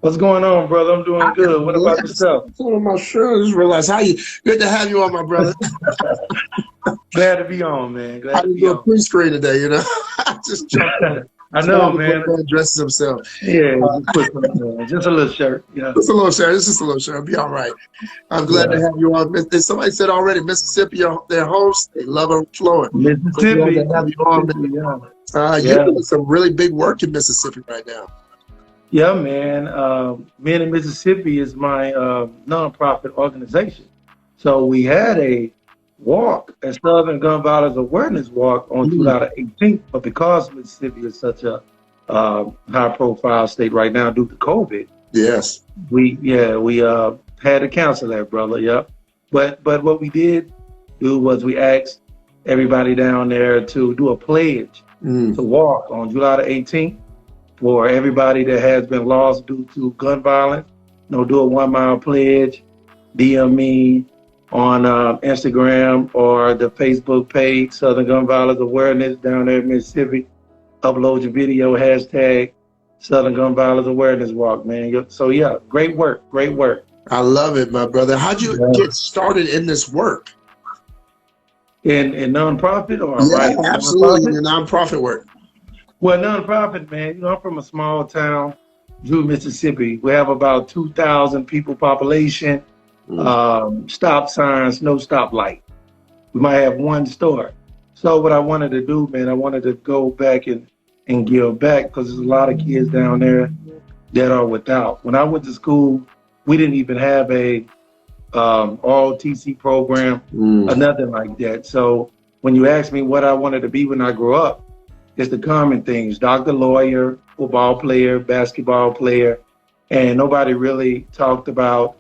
What's going on, brother? I'm I doing am good. What about blessed. yourself? On my show, I just realized how you. Good to have you on, my brother. Glad to be on, man. How Glad to you be doing on. pre-screen today? I just jumped on. I So know, how the man. man dresses himself. Yeah, Uh, just put some, just a little shirt. Yeah, just a little share. It's just a little share. It'll be all right. I'm glad to yeah. have you on. Somebody said already, Mississippi, their host, they love them flowing. I'm glad Mississippi, to have you on, man. Mississippi. Yeah, You're yeah, doing some really big work in Mississippi right now. yeah, man. Men in Mississippi is my nonprofit organization. So we had a walk, a Southern Gun Violence Awareness Walk on Mm, July the 18th. But because Mississippi is such a high-profile state right now due to COVID, yes. we had to cancel that, brother. Yep. But what we did do was we asked everybody down there to do a pledge Mm, to walk on July the 18th for everybody that has been lost due to gun violence. Do a 1 mile pledge. DM me on Instagram or the Facebook page, Southern Gun Violence Awareness down there in Mississippi. Upload your video, hashtag Southern Gun Violence Awareness Walk, man. So yeah, great work, great work. I love it, my brother. How'd you Yeah. get started in this work? In nonprofit or Yeah, right absolutely. In nonprofit? the nonprofit work. Well, nonprofit, man. I'm from a small town, Drew, Mississippi. We have about 2,000 people population. Mm. Stop signs, no stoplight. We might have one store. So what I wanted to do, man, I wanted to go back and give back because there's a lot of kids down there that are without. When I went to school, we didn't even have a ROTC program Mm. or nothing like that. So when you ask me what I wanted to be when I grew up, it's the common things: doctor, lawyer, football player, basketball player, and nobody really talked about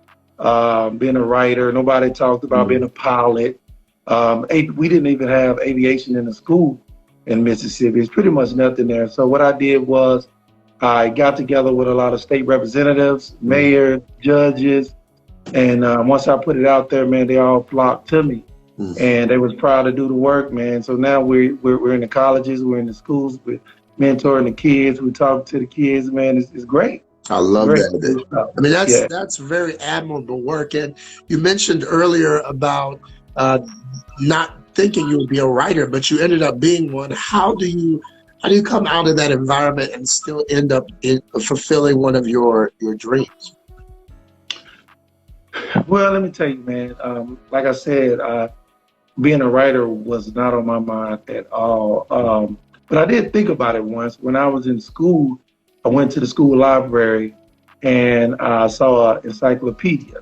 being a writer. Nobody talked about being Mm. a pilot. We didn't even have aviation in the school in Mississippi. It's pretty much nothing there. So what I did was I got together with a lot of state representatives, Mm. mayors, judges, and once I put it out there, man, they all flocked to me, Mm. and they was proud to do the work, man. So now we're in the colleges, we're in the schools, we're mentoring the kids, we talk to the kids, man. It's great, I love great, that. good stuff. I mean, Yeah. that's very admirable work. And you mentioned earlier about uh, not thinking you would be a writer, but you ended up being one. How do you come out of that environment and still end up fulfilling one of your dreams? Well, let me tell you, man. Like I said, being a writer was not on my mind at all. But I did think about it once. When I was in school, I went to the school library and I saw an encyclopedia.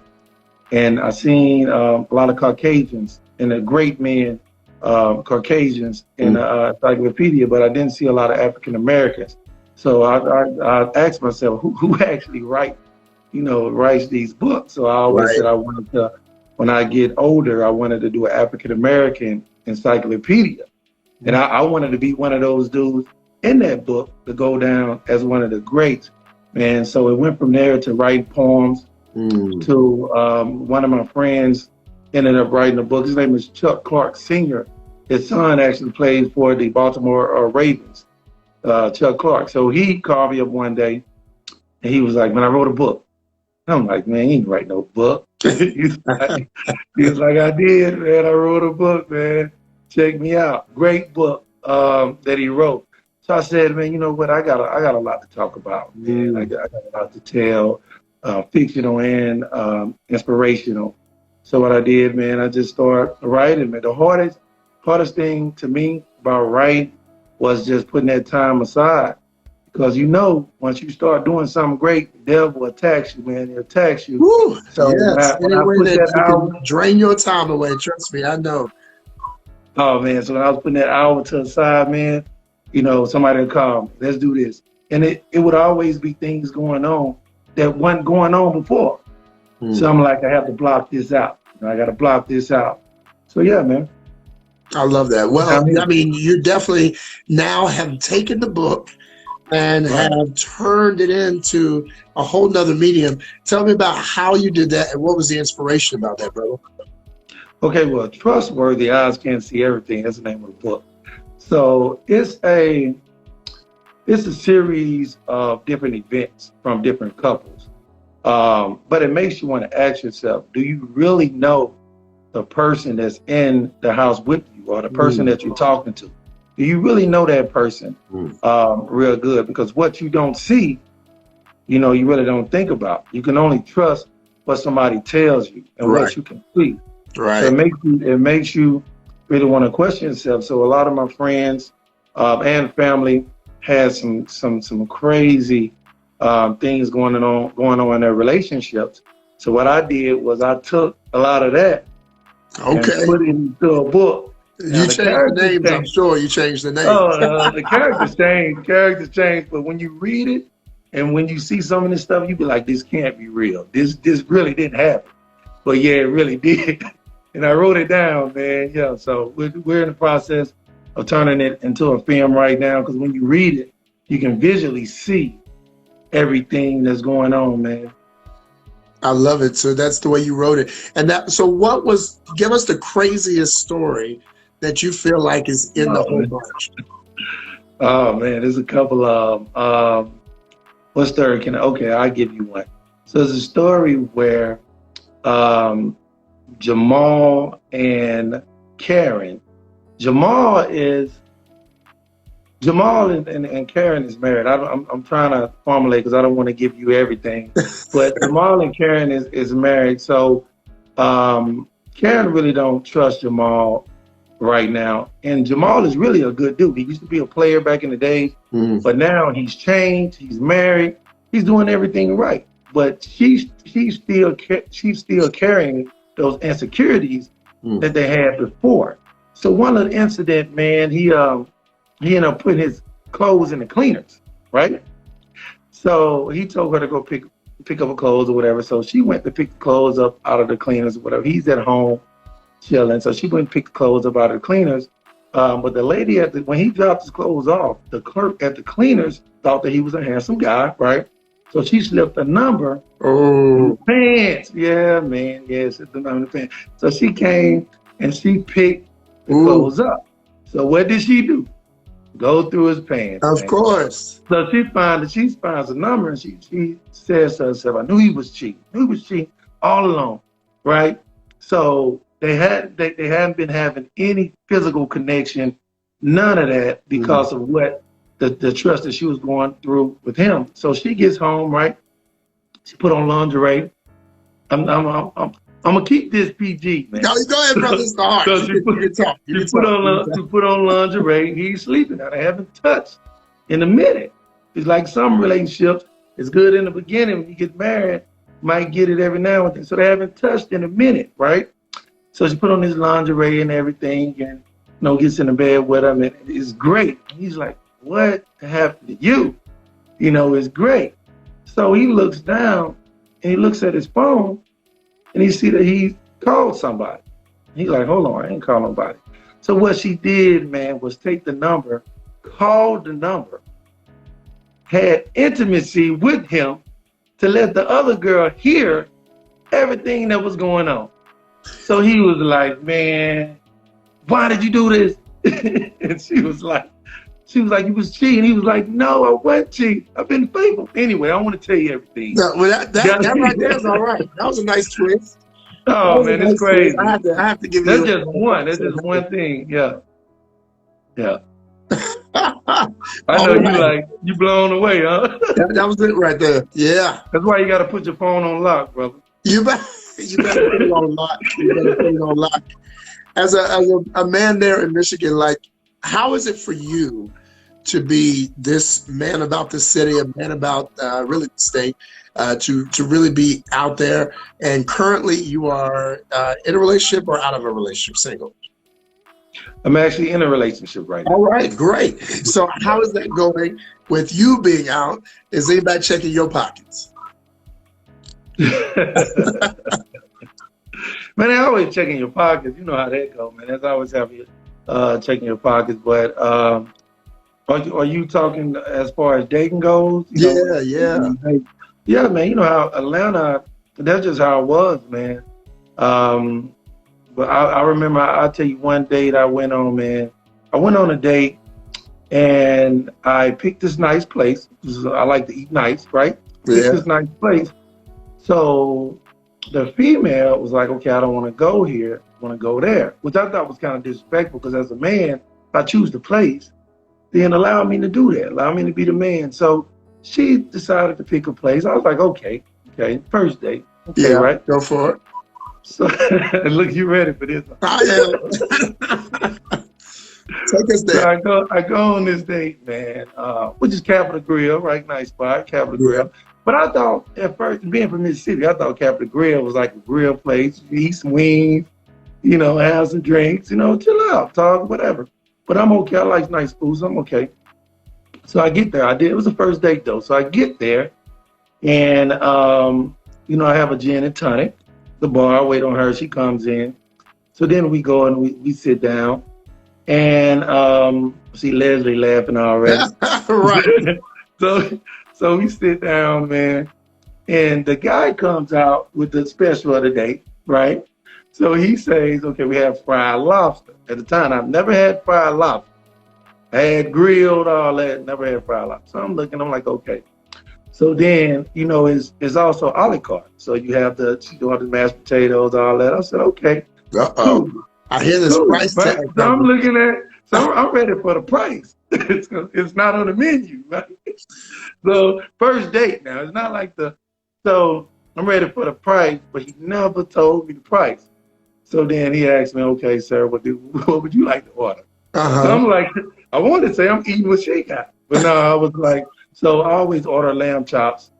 And I seen a lot of Caucasians and a great men, Caucasians in Mm. the encyclopedia, but I didn't see a lot of African Americans. So I asked myself, who actually writes these books? So I always Right. said I wanted to, when I get older, I wanted to do an African American encyclopedia. And I wanted to be one of those dudes in that book to go down as one of the greats, man. So it went from there to writing poems Mm. to one of my friends ended up writing a book. His name is Chuck Clark Sr. His son actually plays for the Baltimore Ravens, Chuck Clark. So he called me up one day and he was like, "Man, I wrote a book." And I'm like, "Man, you ain't write no book." He was like, "I did, man. I wrote a book, man. Check me out. Great book that he wrote." So I said, "Man, you know what? I got a lot to talk about, man. I Mm. got, I got a lot to tell, fictional and inspirational." So what I did, man, I just started writing. Man, the hardest thing to me about writing was just putting that time aside. Because once you start doing something great, the devil attacks you, man. He attacks you. Woo. So when Yes. I when Any I way put that that you can hour, drain your time away, trust me, I know. oh man, so when I was putting that hour to the side, man, somebody would call me, let's do this. And it would always be things going on that wasn't going on before. So Mm. I'm like, I have to block this out. I got to block this out. So yeah, man. I love that. Well, I'm here. I mean, you definitely now have taken the book and Right. have turned it into a whole nother medium. Tell me about how you did that and what was the inspiration about that, brother? Okay, well, Trustworthy Eyes Can't See Everything. That's the name of the book. So it's a series of different events from different couples. But it makes you want to ask yourself, do you really know the person that's in the house with you, or the person that you're talking to? Do you really know that person real good? Because what you don't see, you know, you really don't think about. You can only trust what somebody tells you and Right. what you can see. So Right. it makes you really want to question yourself. So a lot of my friends and family had some crazy things going on in their relationships. So what I did was I took a lot of that and Okay. put it into a book. Now You the changed the characters names. I'm change. sure you changed the names. Oh, the characters change. Characters change. But when you read it and when you see some of this stuff, you be like, this can't be real. This really didn't happen. But yeah, it really did. And I wrote it down, man. Yeah. So we're in the process of turning it into a film right now, because when you read it, you can visually see everything that's going on, man. I love it. So that's the way you wrote it. And that, so give us the craziest story that you feel like is in the Oh whole man, bunch. oh, man. There's a couple of what story can I? Okay, I'll give you one. So there's a story where um, Jamal and Karen. Jamal is Jamal and Karen is married. I'm trying to formulate because I don't want to give you everything, but Jamal and Karen is married. So Karen really don't trust Jamal right now, and Jamal is really a good dude. He used to be a player back in the day, Mm, but now he's changed. He's married. He's doing everything right, but she's still carrying those insecurities mm, that they had before. So one of the incident, man, he ended up putting his clothes in the cleaners, right? So he told her to go pick up her clothes or whatever. So she went to pick the clothes up out of the cleaners or whatever. He's at home chilling. So she went and picked the clothes up out of the cleaners. But the lady when he dropped his clothes off, the clerk at the cleaners thought that he was a handsome guy, right? So she slipped a number in the oh, pants. Yeah, man. Yeah, slipped the number in the pants. So she came and she picked the ooh, clothes up. So what did she do? Go through his pants, of man. course. So she finds a number and she says to herself, I knew he was cheating. I knew he was cheating all along, right? So they hadn't been having any physical connection, none of that, Mm, because of what the trust that she was going through with him. So she gets home, right? She put on lingerie. I'm I'm I'm, I'm, I'm gonna keep this PG, man. go ahead, brother. It's the heart. So You she can, you put can talk. You she can put talk. You on can she talk. put on lingerie. He's sleeping now. They haven't touched in a minute. It's like some relationships. It's good in the beginning. When you get married, you might get it every now and then. So they haven't touched in a minute, right? So she put on his lingerie and everything, and gets in the bed with him, and it's great. He's like, "What happened to you?" It's great. So he looks down and he looks at his phone, and he see that he called somebody. He's like, hold on, I ain't call nobody. So what she did, man, was take the number, called the number, had intimacy with him to let the other girl hear everything that was going on. So he was like, man, why did you do this? And she was like, you was cheating. He was like, no, I wasn't cheating. I've been faithful. Anyway, I want to tell you everything. No, well, that right there is all right. That was a nice twist. That Oh was a man, it's nice twist. I crazy. have to give That's you just a one. props That's on just one thing. Yeah. Yeah. that. I know All right. you blown away, huh? That was it right there. Yeah. That's why you got to put your phone on lock, brother. You better you better put it on lock. You better put it on lock. As a man there in Michigan, like, how is it for you to be this man about the city, a man about really the state, to really be out there? And currently, you are in a relationship or out of a relationship, single. I'm actually in a relationship right now. All right, great. So, how is that going with you being out? Is anybody checking your pockets? Man, they always checking your pockets. You know how that go, man. That's always have you checking your pockets. But are you talking as far as dating goes? Yeah, yeah. Yeah, man. You know how Atlanta. That's just how it was, man. Um, but I remember. I'll tell you one date I went on, man. I went on a date And I picked this nice place. I like to eat nice, right? Picked Yeah. this nice place. So the female was like, okay, I don't want to go here. I want to go there, which I thought was kind of disrespectful because as a man, if I choose the place, then allow me to do that. Allow me to be the man. So she decided to pick a place. I was like, okay, okay, first date. Okay, Yeah. right? Go for it. So look, you ready for this? I am. Take us So there. I go on this date, man, which is Capitol Grill, right? Nice spot, Capitol Yeah. Grill. But I thought at first, being from Mississippi, I thought Capitol Grill was like a grill place. You eat some wings, have some drinks, chill out, talk, whatever. But I'm okay. I like nice food, so I'm okay. So I get there. It was the first date though. So I get there and I have a gin and tonic. The bar, I wait on her. She comes in. So then we go and we sit down. And see Leslie laughing already. Right. so so we sit down, man, and the guy comes out with the special of the day, right? So he says, okay, we have fried lobster. At the time, I've never had fried lobster. I had grilled, all that, never had fried lobster. So I'm looking, I'm like, okay. So then, it's also a la carte. So you have the mashed potatoes, all that. I said, okay, Uh-oh. cool. I hear this Cool, price right? tag So I'm coming. looking at, so I'm ready for the price. It's not on the menu, right? So first date now, it's not like so I'm ready for the price, but he never told me the price. So then he asked me, okay, sir, what would you like to order? So Uh-huh. I'm like, I wanted to say I'm eating what she got, but no, I was like, so I always order lamb chops.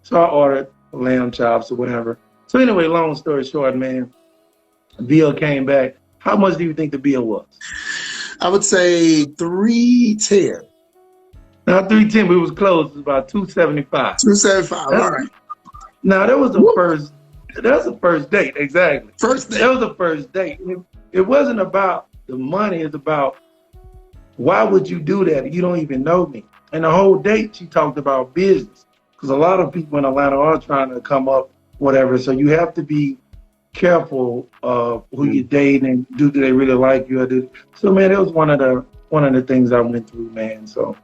So I ordered lamb chops or whatever. So anyway, long story short, man, bill came back. How much do you think the bill was? I would say 310. Not 310, but it was close. It was about 275. 275. All That's right. now that was the Woo. first. That's the first date, exactly. First That date. was the first date. It wasn't about the money. It's about why would you do that? You don't even know me. And the whole date, she talked about business because a lot of people in Atlanta are trying to come up, whatever. So you have to be careful of who you're dating and do they really like you? So man, it was one of the things I went through, man. So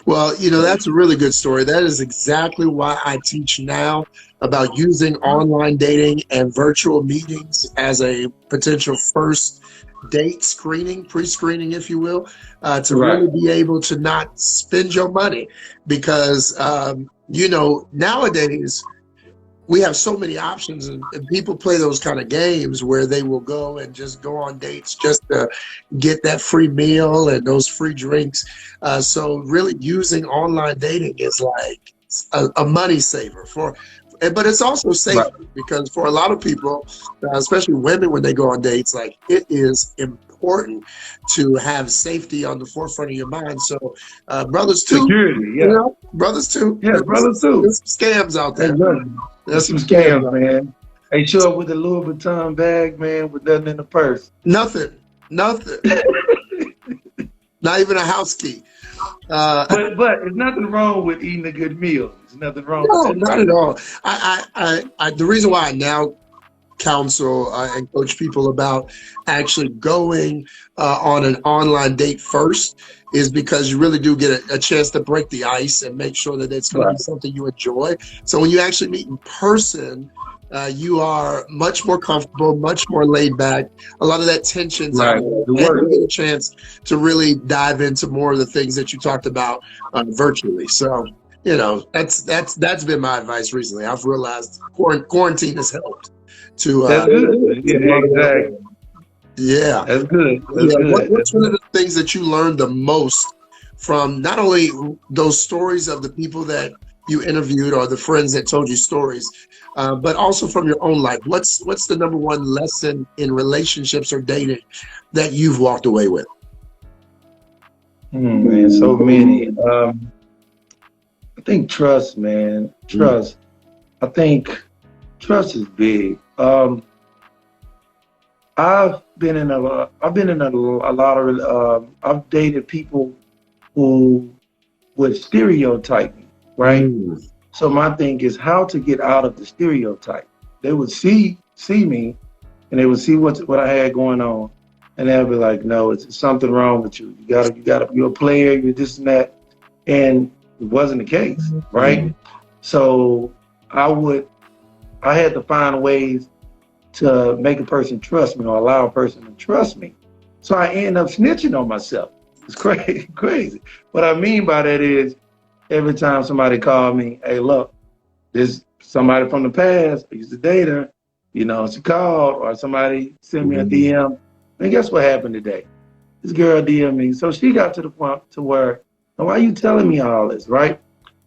Well, that's a really good story. That is exactly why I teach now about using online dating and virtual meetings as a potential first date screening, pre-screening, if you will, to right, really be able to not spend your money because, nowadays we have so many options and people play those kind of games where they will go and just go on dates just to get that free meal and those free drinks. So really using online dating is like a money saver but it's also right. safer because for a lot of people, especially women, when they go on dates, like it is important to have safety on the forefront of your mind. So brothers too, Security, yeah. brothers too, Yeah, brother too. there's some scams out there. Exactly. There's There's some some scams scams, out there. man. They show up with a Louis Vuitton bag, man, with nothing in the purse. Nothing, not even a house key. But there's nothing wrong with eating a good meal. There's nothing wrong with No, that, not right? at all. The reason why I now counsel and coach people about actually going on an online date first is because you really do get a chance to break the ice and make sure that it's going to be Right. something you enjoy. So when you actually meet in person, you are much more comfortable, much more laid back. A lot of that tension's out, Right. The and you work. get a chance to really dive into more of the things that you talked about virtually. So that's been my advice recently. I've realized quarantine has helped to That's good. Yeah, learn that. exactly. Yeah, That's good. That's yeah. good. That's What's one of good. the things that you learned the most from not only those stories of the people that you interviewed or the friends that told you stories, but also from your own life? What's the number one lesson in relationships or dating that you've walked away with? Man, so many. I think trust, man. Mm. Trust. I think trust is big. I've been in a lot of, I've dated people who would stereotype me, right? Mm. So my thing is how to get out of the stereotype. They would see me and they would see what I had going on. and they'll be like, no, it's something wrong with you. You're a player, you're this and that. And it wasn't the case, right? So I had to find ways to make a person trust me or allow a person to trust me. So I end up snitching on myself. It's crazy, crazy. What I mean by that is every time somebody called me, hey, look, this somebody from the past, I used to date her, she called, or somebody sent me a DM. And guess what happened today? This girl DM'd me. So she got to the point to where, why are you telling me all this, right?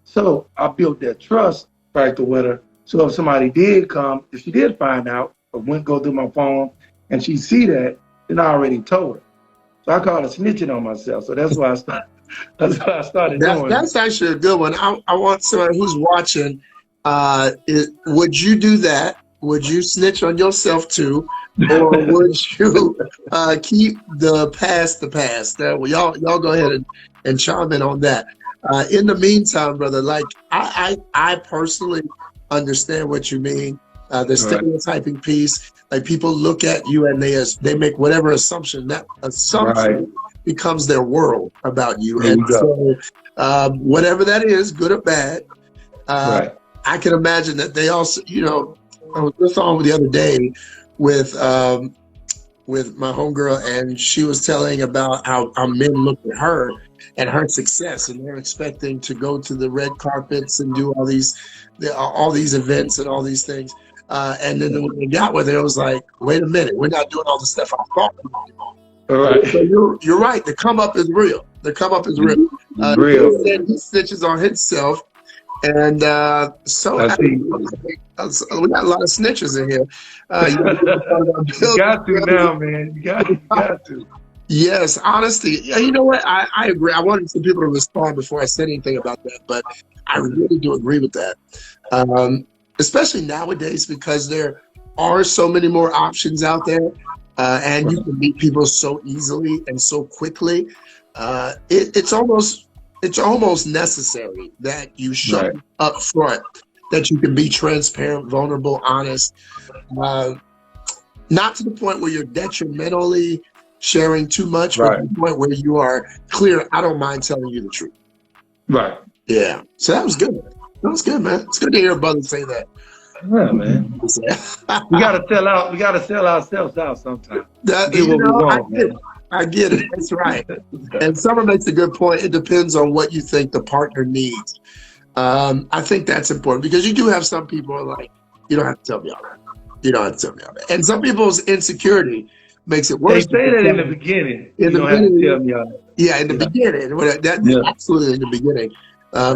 So I built that trust factor with her. So if somebody did come, if she did find out, or went go through my phone, and she see that, then I already told her. So I call it snitching on myself. So that's why I started. That's what I started doing. That's actually a good one. I want somebody who's watching. Would you do that? Would you snitch on yourself too, or would you keep the past the past? Well, y'all go ahead and chime in on that. In the meantime, brother, like I personally understand what you mean. The stereotyping piece, like people look at you and they make whatever assumption. That assumption becomes their world about you. There And you go. so whatever that is, good or bad, I can imagine that they also, I was just on the other day with my homegirl, and she was telling about how men look at her and her success, and they're expecting to go to the red carpets and do all these events and all these things. And then when they got with her, it was like, wait a minute, we're not doing all the stuff I'm talking about. Right. So you're right. The come up is real. The come up is real. Real. He snitches on himself. And so I see. we got a lot of snitches in here. You got to now, man. You got to. Yes, honesty. Yeah, you know what? I agree. I wanted some people to respond before I said anything about that, but I really do agree with that. Especially nowadays, because there are so many more options out there, and you can meet people so easily and so quickly. It's almost necessary that you show up front, that you can be transparent, vulnerable, honest, not to the point where you're detrimentally sharing too much, but to the point where you are clear. I don't mind telling you the truth. Right. Yeah. So that was good. That was good, man. It's good to hear a brother say that. Yeah, man. We gotta sell ourselves out sometimes. I get it. That's right. And Summer makes a good point. It depends on what you think the partner needs. I think that's important, because you do have some people who are like, you don't have to tell me all that. You don't have to tell me all that. And some people's insecurity makes it worse. They say that in the beginning. You don't have to tell me all that. Yeah, in the beginning. Absolutely in the beginning.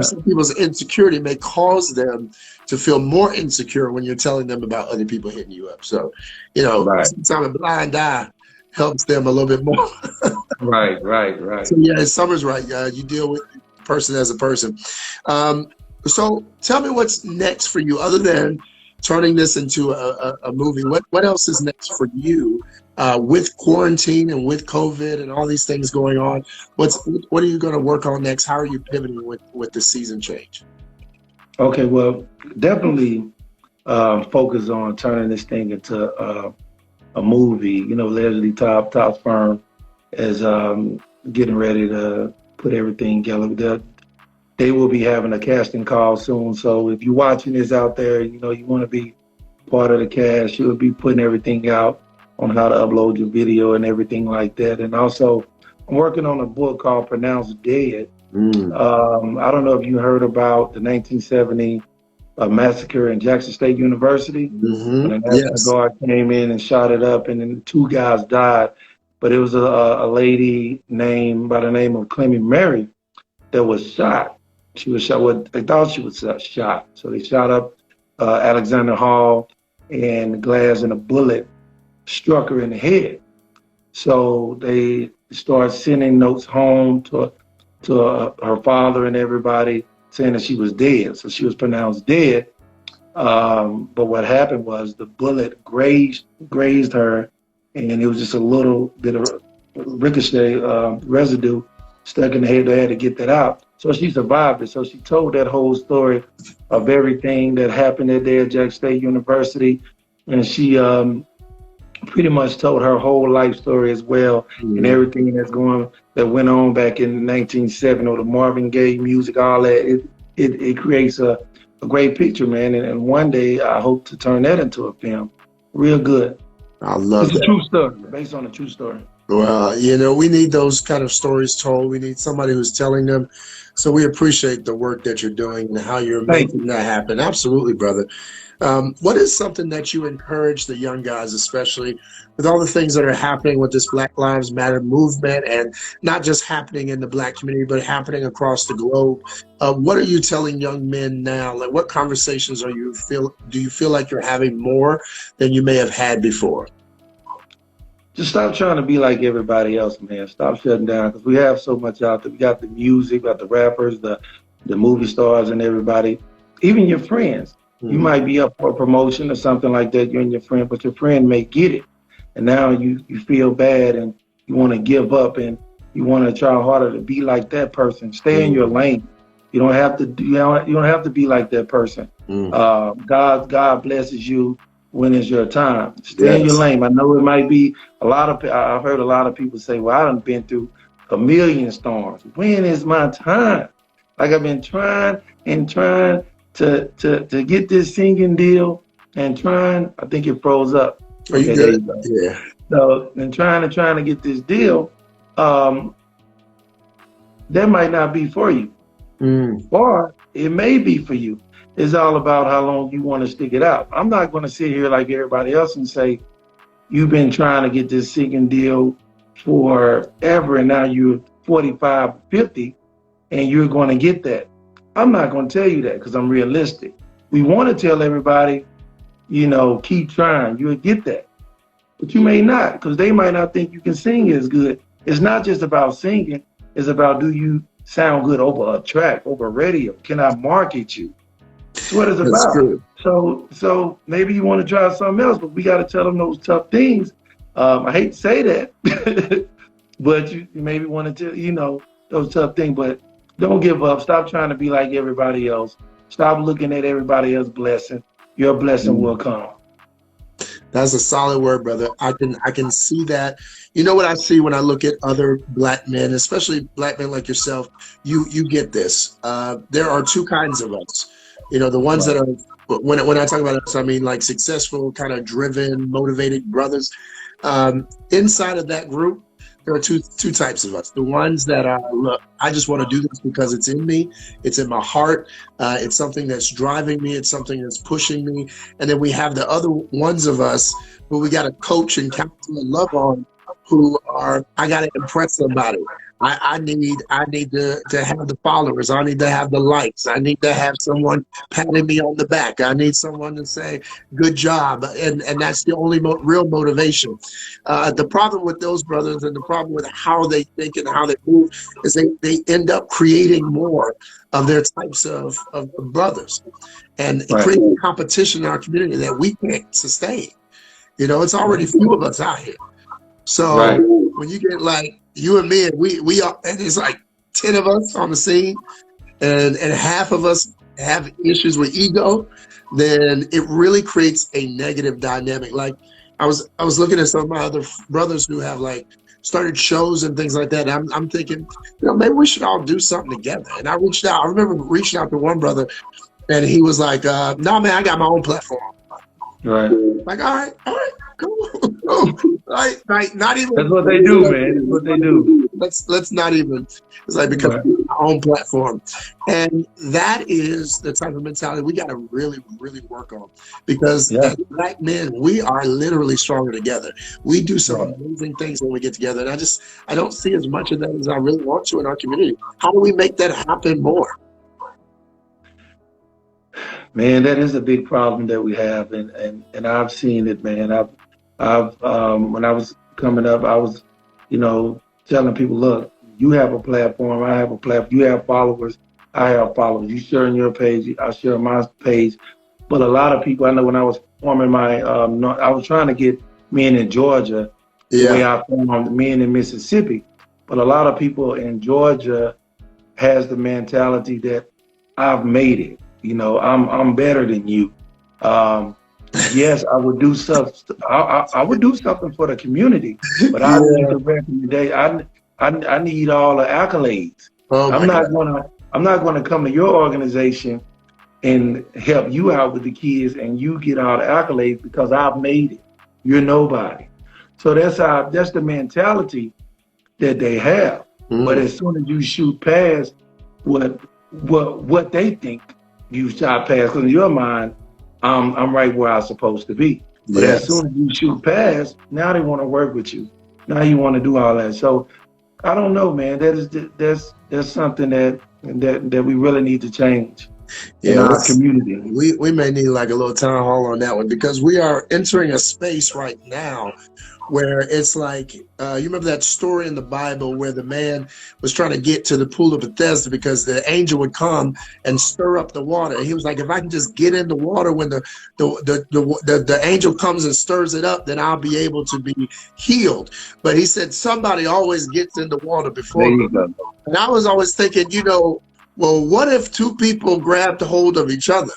Some people's insecurity may cause them to feel more insecure when you're telling them about other people hitting you up. So, sometimes a blind eye helps them a little bit more. Right. So yeah, Summer's right. You deal with the person as a person. So tell me what's next for you, other than turning this into a movie. What else is next for you with quarantine and with COVID and all these things going on? What are you going to work on next? How are you pivoting with the season change? Okay, well, definitely focus on turning this thing into a movie. Leslie Top's firm is getting ready to put everything together. They will be having a casting call soon. So if you're watching this out there, you want to be part of the cast. You'll be putting everything out on how to upload your video and everything like that. And also, I'm working on a book called Pronounced Dead. I don't know if you heard about the 1970 massacre in Jackson State University. When the National Guard came in and shot it up, and then 2 guys died. But it was a lady by the name of Clemmy Mary that was shot. She was shot. They thought she was shot. So they shot up Alexander Hall, and the glass and a bullet struck her in the head. So they started sending notes home to her father and everybody, saying that she was dead. So she was pronounced dead. But what happened was the bullet grazed her, and it was just a little bit of ricochet residue stuck in the head. They had to get that out. So she survived it. So she told that whole story of everything that happened that day at Jackson State University. And she pretty much told her whole life story as well, and Mhm. everything that went on back in 1970, or the Marvin Gaye music, all that. It creates a great picture, man. And one day I hope to turn that into a film. Real good. I love It's a that. true story, based on a true story. Well, we need those kind of stories told. We need somebody who's telling them. So we appreciate the work that you're doing and how you're Thank you. making that happen. Absolutely, brother. What is something that you encourage the young guys, especially with all the things that are happening with this Black Lives Matter movement, and not just happening in the Black community, but happening across the globe? What are you telling young men now? Like, what conversations do you feel like you're having more than you may have had before? Just stop trying to be like everybody else, man. Stop shutting down, because we have so much out there. We got the music, we got the rappers, the movie stars, and everybody, even your friends. You Mm, might be up for a promotion or something like that, you and your friend, but your friend may get it, and now you feel bad, and you want to give up, and you want to try harder to be like that person. Stay in your mm, lane. You don't have to you don't have to be like that person. mm. God blesses you when it's your time. Stay in your Yes. lane. I know it might be a lot of. I've heard a lot of people say, "Well, I done been through a million storms. When is my time?" Like, I've been trying and trying to get this singing deal, and trying. I think it froze up. Are you Okay, there good? you go. Yeah. So, and trying to get this deal, um, that might not be for you, Mm, or it may be for you. It's all about how long you want to stick it out. I'm not going to sit here like everybody else and say, you've been trying to get this singing deal forever, and now you're 45, 50, and you're going to get that. I'm not going to tell you that, because I'm realistic. We want to tell everybody, keep trying, you'll get that. But you may not, because they might not think you can sing as good. It's not just about singing, it's about, do you sound good over a track, over radio? Can I market you? That's what it's that's about. good. So maybe you want to try something else, but we got to tell them those tough things. I hate to say that, but you maybe want to tell, those tough things. But don't give up. Stop trying to be like everybody else. Stop looking at everybody else's blessing. Your blessing will Mm. come. That's a solid word, brother. I can see that. You know what I see when I look at other black men, especially black men like yourself. You get this. There are two kinds of us. The ones that Right. are when I talk about us, I mean like successful, kind of driven, motivated brothers. Inside of that group, there are two types of us. The ones that are, look, I just want to do this because it's in me, it's in my heart, it's something that's driving me, it's something that's pushing me. And then we have the other ones of us who we got to coach and counsel and love on, who are, I got to impress somebody. I need to have the followers. I need to have the likes. I need to have someone patting me on the back. I need someone to say good job, and that's the only real motivation. The problem with those brothers, and the problem with how they think and how they move, is they end up creating more of their types of brothers, and it Right. creates competition in our community that we can't sustain. It's already few of us out here. So Right. when you get like you and me, and we are, and it's like 10 of us on the scene, and half of us have issues with ego, then it really creates a negative dynamic. Like I was looking at some of my other brothers who have like started shows and things like that. And I'm thinking, maybe we should all do something together. And I reached out. I remember reaching out to one brother, and he was like, "No, man, I got my own platform." Right. Like, all right, cool, cool. Like, not even. That's what they do, man. That's what they do. Let's not even. It's like, because Right. our own platform, and that is the type of mentality we got to really, really work on. Because Yeah. as black men, we are literally stronger together. We do some Right. amazing things when we get together, and I don't see as much of that as I really want to in our community. How do we make that happen more? Man, that is a big problem that we have, and I've seen it, man. I've when I was coming up, I was, telling people, look, you have a platform, I have a platform, you have followers, I have followers. You sharing your page, I share my page. But a lot of people, I know when I was forming my, I was trying to get men in Georgia the way Yeah. I formed men in Mississippi. But a lot of people in Georgia has the mentality that I've made it. I'm better than you. Um, Yes, I would do stuff. I would do something for the community, but I need Yeah. the recommendation. I need all the accolades. Oh I'm my not God. gonna I'm not gonna come to your organization and help you out with the kids and you get all the accolades because I've made it. You're nobody. So that's the mentality that they have. But Mm, as soon as you shoot past what they think you shot past, because in your mind, I'm right where I'm supposed to be. But as yes. soon as you shoot past, now they want to work with you. Now you want to do all that. So I don't know, man. That's something that we really need to change in Yeah, our community. we may need like a little town hall on that one because we are entering a space right now where it's like you remember that story in the Bible where the man was trying to get to the pool of Bethesda because the angel would come and stir up the water. He was like, if I can just get in the water when the angel comes and stirs it up, then I'll be able to be healed. But he said somebody always gets in the water There before me. you go. And I was always thinking, well, what if two people grabbed hold of each other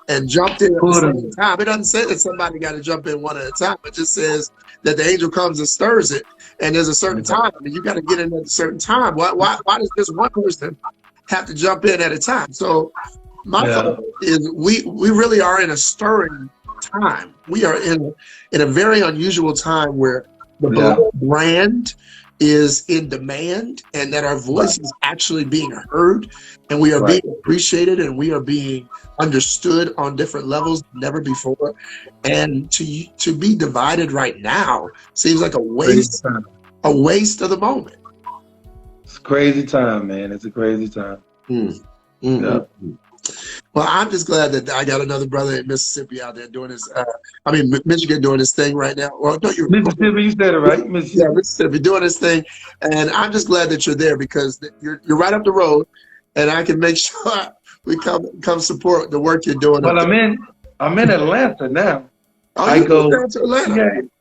and jumped in at the Put same 'em. time? It doesn't say that somebody got to jump in one at a time. It just says that the angel comes and stirs it, and there's a certain time. I mean, you got to get in at a certain time. Why does just one person have to jump in at a time? So my Yeah, thought is we really are in a stirring time. We are in a very unusual time where the Black yeah, brand is in demand and that our right, voice is actually being heard and we are being right. appreciated and we are being understood on different levels never before. And to be divided right now seems like Crazy time. a waste of the moment. It's a crazy time, man. It's a crazy time. Mm, mm, mm, Yeah. mm. Well, I'm just glad that I got another brother in Mississippi out there doing his, Michigan doing his thing right now. Well, no, you're, Mississippi, you said it right, yeah, Mississippi. Mississippi doing his thing. And I'm just glad that you're there because you're right up the road and I can make sure we come support the work you're doing up Well, there. I'm in Atlanta now. Oh, I you moved go, down to Atlanta.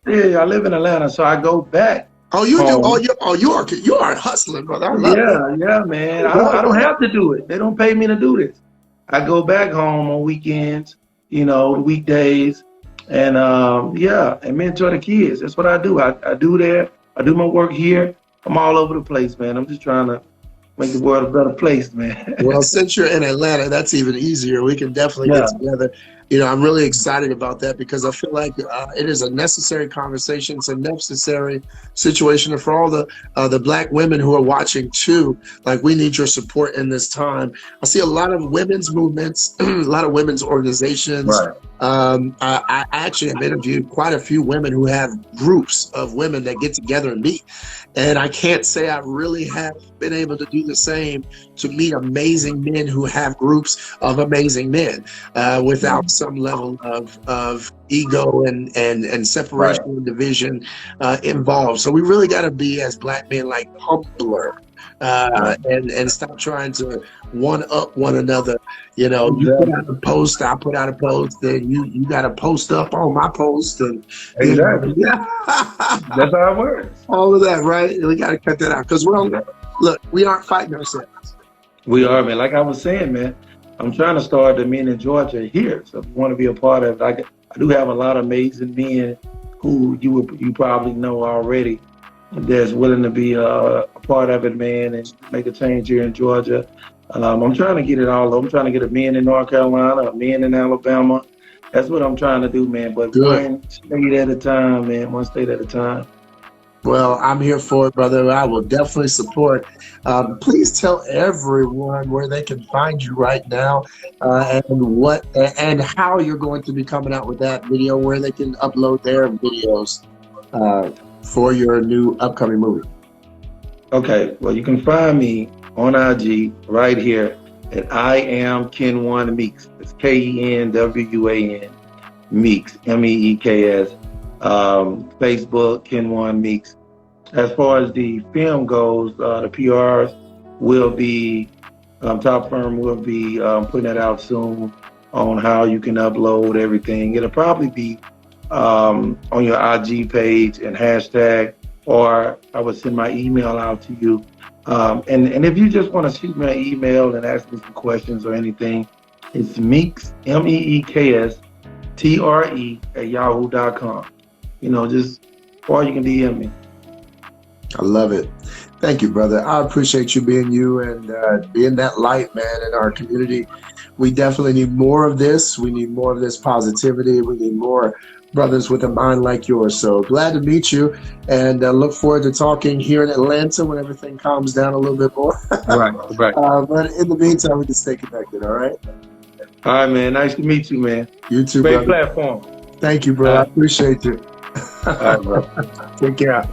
yeah, yeah. I live in Atlanta, so I go back Oh, you do. home. You are hustling, brother. I love that. Yeah, yeah, man. I I love don't that. have to do it. They don't pay me to do this. I go back home on weekends, weekdays, and yeah, and mentor the kids. That's what I do. I do there. I do my work here. I'm all over the place, man. I'm just trying to make the world a better place, man. Well, since you're in Atlanta, that's even easier. We can definitely get Yeah, together. I'm really excited about that because I feel like it is a necessary conversation. It's a necessary situation, and for all the Black women who are watching too, like we need your support in this time. I see a lot of women's movements, a lot of women's organizations. right. I actually have interviewed quite a few women who have groups of women that get together and meet, and I can't say I really have been able to do the same to meet amazing men who have groups of amazing men without some level of ego and Right. separation and division involved. So we really got to be as Black men like humbler Right. and stop trying to one up one another. You put Exactly. out a post, I put out a post, then you got to post up on my post, and Exactly. yeah, That's how it works. all of that, right? We got to cut that out because we aren't fighting ourselves. We are, man. Like I was saying, man, I'm trying to start the Men in Georgia here. So if you want to be a part of it, I do have a lot of amazing men who you probably know already that's willing to be a part of it, man, and make a change here in Georgia. I'm trying to get it all. I'm trying to get a men in North Carolina, a men in Alabama. That's what I'm trying to do, man. But Good. one state at a time, man. One state at a time. Well, I'm here for it, brother. I will definitely support. Please tell everyone where they can find you right now, and how you're going to be coming out with that video, where they can upload their videos for your new upcoming movie. Okay, well, you can find me on IG right here at I am Ken1 Meeks. It's KenWan Meeks, Meeks. Facebook, Ken1 Meeks. As far as the film goes, the PRs will be, Top Firm will be putting that out soon on how you can upload everything. It'll probably be on your IG page and hashtag, or I would send my email out to you. And if you just want to shoot me an email and ask me some questions or anything, it's Meeks, Meeks, tre@yahoo.com. Just, or you can DM me. I love it. Thank you, brother. I appreciate you being you and being that light, man, in our community. We definitely need more of this. We need more of this positivity. We need more brothers with a mind like yours. So glad to meet you, and look forward to talking here in Atlanta when everything calms down a little bit more. Right, right. But in the meantime, we can stay connected. All right. All right, man. Nice to meet you, man. You too, Great brother. platform. Thank you, All bro. I right, appreciate you. all right, bro. Take care.